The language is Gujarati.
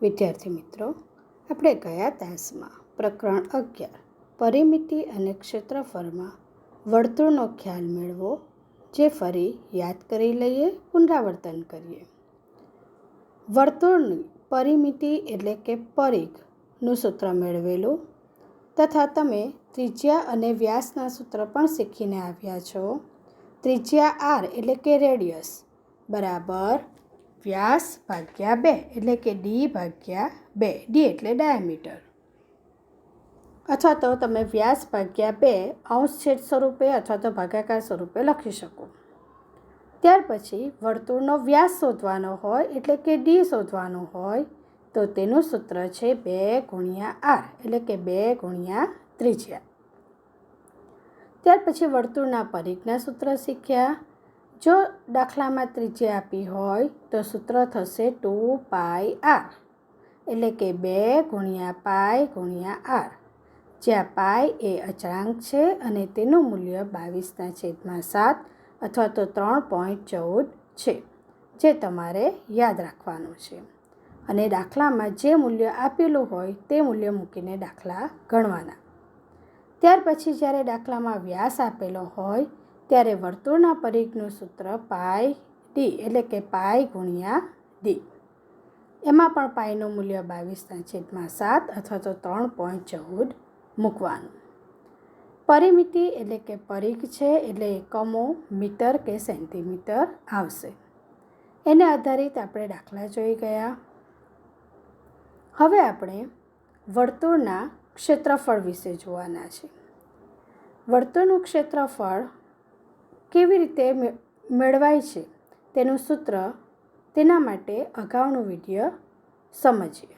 વિદ્યાર્થી મિત્રો, આપણે ગયા તાસમાં પ્રકરણ 11 પરિમિતિ અને ક્ષેત્રફળમાં વર્તુળનો ખ્યાલ મેળવો જે ફરી યાદ કરી લઈએ, પુનરાવર્તન કરીએ. વર્તુળની પરિમિતિ એટલે કે પરિઘનું સૂત્ર મેળવેલું તથા તમે ત્રિજ્યા અને વ્યાસના સૂત્ર પણ શીખીને આવ્યા છો. ત્રિજ્યા r એટલે કે રેડિયસ બરાબર વ્યાસ ભાગ્યા 2 એટલે કે d ભાગ્યા 2, d એટલે ડાયામીટર, અથવા તો તમે વ્યાસ ભાગ્યા 2 અંશ છેદ સ્વરૂપે અથવા તો ભાગાકાર સ્વરૂપે લખી શકો. ત્યાર પછી વર્તુળનો વ્યાસ શોધવાનો હોય એટલે કે d શોધવાનો હોય તો તેનું સૂત્ર છે 2 ગુણ્યા r એટલે કે 2 ગુણ્યા ત્રિજ્યા. ત્યાર પછી વર્તુળના પરિઘના સૂત્ર શીખ્યા. જો દાખલામાં ત્રિજ્યા આપી હોય તો સૂત્ર થશે 2πr એટલે કે 2 ગુણ્યા પાઈ ગુણ્યા r, જ્યાં પાઈ એ અચળાંક છે અને તેનું મૂલ્ય 22/7 અથવા તો 3.14 છે, જે તમારે યાદ રાખવાનું છે. અને દાખલામાં જે મૂલ્ય આપેલું હોય તે મૂલ્ય મૂકીને દાખલા ગણવાના. ત્યાર પછી જ્યારે દાખલામાં વ્યાસ આપેલો હોય ત્યારે વર્તુળના પરિઘનું સૂત્ર પાઈ d એટલે કે પાઈ ગુણ્યા d. એમાં પણ પાઈનું મૂલ્ય 22/7 અથવા તો 3.14 મૂકવાનું. પરિમિતિ એટલે કે પરિઘ છે એટલે એકમો મીટર કે સેન્ટીમીટર આવશે. એને આધારિત આપણે દાખલા જોઈ ગયા. હવે આપણે વર્તુળના ક્ષેત્રફળ વિશે જોવાના છે. વર્તુળનું ક્ષેત્રફળ કેવી રીતે મેળવાય છે તેનું સૂત્ર, તેના માટે અગાઉનો વિડીયો સમજીએ.